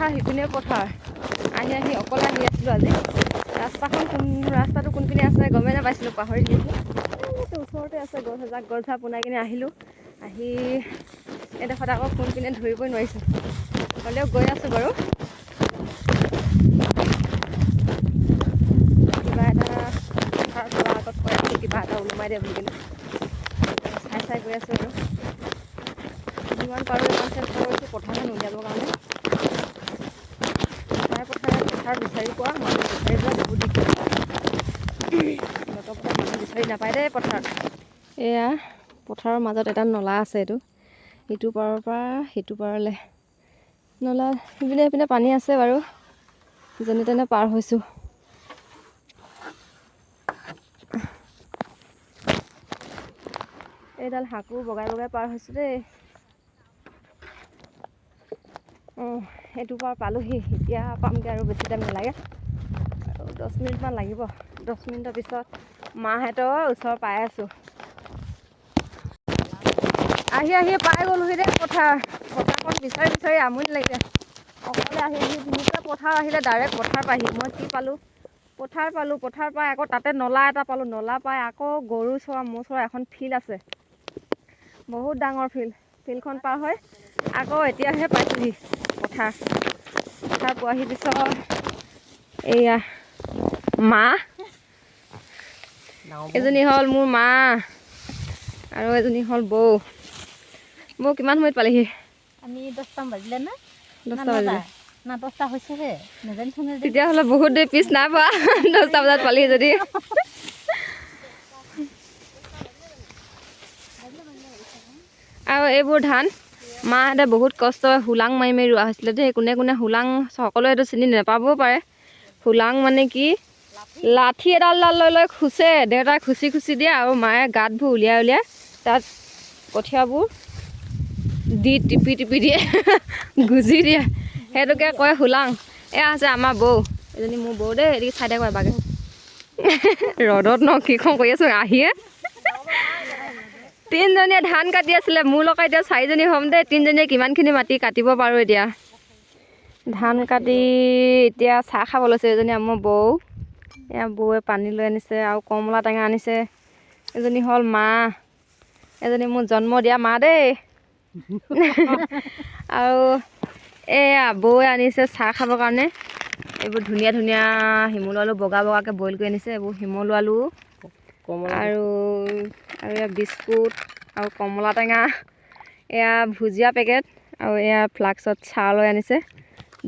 পথাৰ সিপিনে পথাৰ আহি অকলে আহি আছিলোঁ আজি। ৰাস্তাটো কোনপিনে আছে গমেই নাপাইছিলোঁ, পাহৰি থাকিলোঁ। ওচৰতে আছে গছ এজাক, গছজোপা পোনাই কিনে আহিলোঁ। আহি এডোখৰত আকৌ কোনপিনে ধৰিবই নোৱাৰিছোঁ, হ'লেও গৈ আছোঁ বাৰু। কিবা এটা পথাৰ যোৱাৰ আগত কৈ আছোঁ, কিবা এটা ওলোমাই দে বুলি কিনে চাই গৈ আছোঁ আৰু। যিমান পাৰোঁ ইমান চেষ্টা কৰিছোঁ পথাৰখন উলিয়াবৰ কাৰণে। পথাৰ বিচাৰি পোৱা, মানুহ বিচাৰি পোৱা বহুত দিগদাৰ। মানুহ বিচাৰি নাপায় দেই পথাৰত। এয়া পথাৰৰ মাজত এটা নলা আছে, ইটো পাৰৰ পৰা সিটো পাৰলৈ নলা। সেইপিনে পানী আছে বাৰু, যেনে তেনে পাৰ হৈছোঁ। এইডাল শাকো বগাই পাৰ হৈছোঁ দেই। এইটো পাৰ পালোহি, এতিয়া পামগৈ আৰু বেছি টাইম নালাগে, আৰু 10 মিনিটমান লাগিব। 10 মিনিটৰ পিছত মাহঁতৰ ওচৰ পাই আছোঁ। আহি পাই গ'লোহি দেই পথাৰখন বিচাৰি আমনি লাগিছে। অকলে আহি ধুনীয়াকৈ পথাৰ আহিলে ডাইৰেক্ট পথাৰ পাইহি। মই কি পালোঁ, পথাৰ পাই আকৌ তাতে নলা এটা পালোঁ। নলা পাই আকৌ গৰু চৰা ম'হ চৰা এখন ফিল্ড আছে, বহুত ডাঙৰ ফিল্ডখন পাৰ হৈ আকৌ এতিয়াহে পাইছোঁহি পথাৰ পোৱাহি পিছত এয়া মা, এজনী হ'ল মোৰ মা আৰু এজনী হ'ল বৌ। কিমান সময়ত পালেহি? আমি 10টা বাজিলে না? 10টা বাজিলে না 10টা হৈছেহে, নাজানিছোন। তেতিয়াহ'লে বহুত দেৰি পিছ নাই পোৱা, 10টা বজাত পালেহি যদি। আৰু এইবোৰ ধান মাহঁতে বহুত কষ্ট হোলাং মাৰি ৰোৱা হৈছিলে দেই। কোনে হোলাং সকলোৱে এইটো চিনি নাপাবও পাৰে। হোলাং মানে কি, লাঠি এডাল লৈ খুচে, দেউতাই খুচি দিয়ে আৰু মায়ে গাঁতবোৰ উলিয়াই তাত কঠিয়াবোৰ দি টিপি দিয়ে, গুজি দিয়ে, সেইটোকে কয় হোলাং। এয়া আছে আমাৰ বৌ, এজনী মোৰ বৌ দেই। এদিকে চাই থাকোঁ এবাকে। ৰ'দত কি কৰি আছোঁ আহিয়ে। 3জনীয়ে ধান কাটি আছিলে, মোৰ লগত এতিয়া 4জনী হ'ম দেই। 3জনীয়ে কিমানখিনি মাটি কাটিব পাৰোঁ এতিয়া। ধান কাটি এতিয়া চাহ খাব লৈছে। এজনী আমাৰ বৌ, এয়া বৌৱে পানী লৈ আনিছে আৰু কমলা টেঙা আনিছে। এজনী হ'ল মা, এজনী মোৰ জন্ম দিয়া মা দেই। আৰু এয়া বৌৱে আনিছে চাহ খাবৰ কাৰণে। এইবোৰ ধুনীয়া শিমলু আলু বগাকৈ বইল কৰি আনিছে। এইবোৰ শিমলু আলু আৰু এয়া বিস্কুট আৰু কমলা টেঙা, এয়া ভুজিয়া পেকেট, আৰু এয়া ফ্লাক্সত চাহ লৈ আনিছে।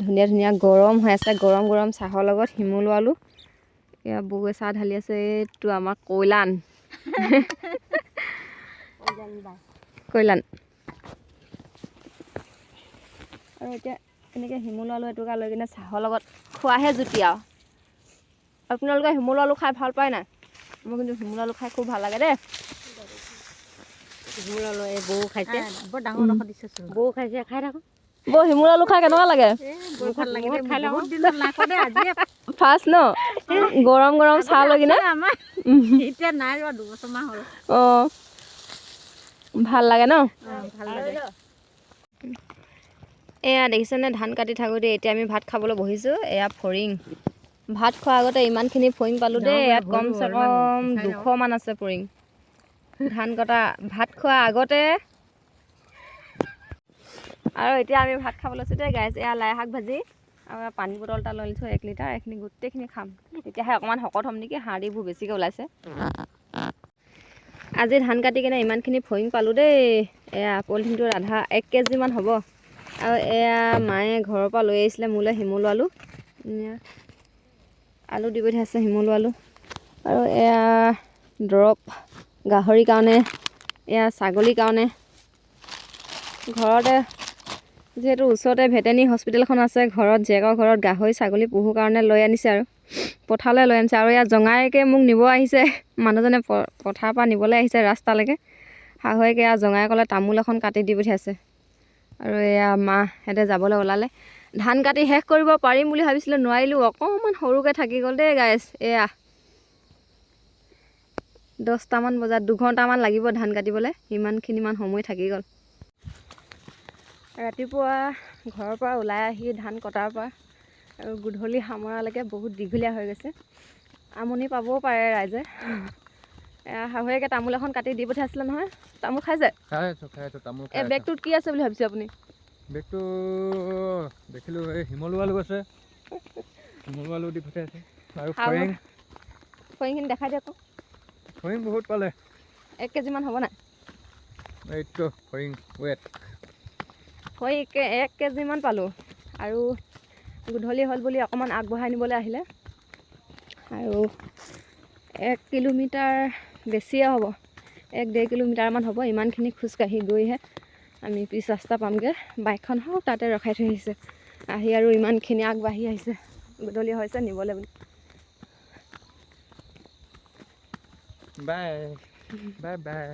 ধুনীয়া গৰম হৈ আছে, গৰম চাহৰ লগত শিমলু আলু। এয়া বৌৱে চাহ ঢালি আছে। এইটো আমাৰ কল্যাণ। আৰু এতিয়া এনেকৈ শিমলু আলু এটুকুৰা লৈ কিনে চাহৰ লগত খোৱাহে জুতি আৰু। আপোনালোকে শিমলু আলু খাই ভাল পায় নাই? মোৰ কিন্তু শিমলু আলু খাই খুব ভাল লাগে দেই। শিমলু আলু এই বৌ খাইছে, বৰ ডাঙৰ দিছে। বৌ খাইছে, খাই থাকোঁ। বৌ শিমলু আলু খাই কেনেকুৱা লাগে? ভাল লাগে, বহুত দিনত নাই খোৱা দেই, আজি ফাৰ্ষ্ট ন? গৰম চাহ লৈ কিনে এতিয়া নাই ৰোৱা, 2 বছৰমান হ'ল। অঁ, ভাল লাগে ন? ভাল লাগে। এয়া দেখিছেনে ধান কাটি থাকোঁতে এতিয়া আমি ভাত খাবলৈ বহিছোঁ। এয়া ফৰিং, ভাত খোৱাৰ আগতে ইমানখিনি ফৰিং পালোঁ দেই। ইয়াত কমচে কম 200 মান আছে ফৰিং। ধান কটা ভাত খোৱাৰ আগতে। আৰু এতিয়া আমি ভাত খাব লৈছোঁ দেই গাইছ। এয়া লাই শাক ভাজি আৰু পানী বটল এটা লৈ লৈছোঁ 1 লিটাৰ। এইখিনি গোটেইখিনি খাম, তেতিয়াহে অকণমান শকত হ'ম নেকি, হাৰ্ডিবোৰ বেছিকৈ ওলাইছে। আজি ধান কাটি কিনে ইমানখিনি ফৰিং পালোঁ দেই। এয়া পলিথিনটোৰ আধা 1 কেজিমান হ'ব। আৰু এয়া মায়ে ঘৰৰ পৰা লৈ আহিছিলে মোলৈ শিমলু আলু। আলু দি পঠিয়াইছে, শিমলু আলু। আৰু এয়া দৰৱ গাহৰিৰ কাৰণে, এয়া ছাগলীৰ কাৰণে। ঘৰতে যিহেতু ওচৰতে ভেটেনেৰি হস্পিটেলখন আছে, ঘৰত জীয়েকৰ ঘৰত গাহৰি ছাগলী পুহোঁ কাৰণে লৈ আনিছে আৰু পথাৰলৈ লৈ আনিছে। আৰু এয়া জঙাইকে মোক নিব আহিছে, মানুহজনে পথাৰৰ পৰা নিবলৈ আহিছে ৰাস্তালৈকে। শাহুৱেকে এয়া জঙাই ক'লে তামোল এখন কাটি দি পঠিয়াইছে। আৰু এয়া মাহঁতে যাবলৈ ওলালে। ধান কাটি শেষ কৰিব পাৰিম বুলি ভাবিছিলোঁ, নোৱাৰিলোঁ। অকণমান সৰুকৈ থাকি গ'ল দেই গাইছ। এয়া 10টামান বজাত 2 ঘণ্টামান লাগিব ধান কাটিবলৈ, ইমানখিনিমান সময় থাকি গ'ল। ৰাতিপুৱা ঘৰৰ পৰা ওলাই আহি ধান কটাৰ পৰা আৰু গধূলি সামৰালৈকে বহুত দীঘলীয়া হৈ গৈছে। আমনি পাবও পাৰে ৰাইজে। শাহুৱেকে তামোল এখন কাটি দি পঠিয়াইছিলে নহয়, তামোল খাইছে? খাই আছোঁ তামোল খাই এই আছোঁ। বেগটোত কি আছে বুলি ভাবিছে আপুনি? বেগটো দেখিলোঁ এই শিমলু আলু আছে, শিমলু আলু দি পঠিয়াইছে আৰু ফৰিং। ফৰিংখিনি দেখাই দিয়ক। ফৰিং বহুত পালে। 1 কেজিমান হ'ব নাই? এইটো ফৰিং ৱেট। ফৰিং 1 কেজিমান পালোঁ। আৰু গধূলি হ'ল বুলি অকণমান আগবঢ়াই নিবলৈ আহিলে। আৰু 1 কিলোমিটাৰ বেছিয়ে হ'ব, 1-1.5 কিলোমিটাৰমান হ'ব। ইমানখিনি খোজকাঢ়ি গৈহে আমি পিছ ৰাস্তা পামগৈ। বাইকখন হওক তাতে ৰখাই থৈ আহিছে। আহি আৰু ইমানখিনি আগবাঢ়ি আহিছে, গধূলি হৈছে নিবলৈ বুলি। Bye bye bye.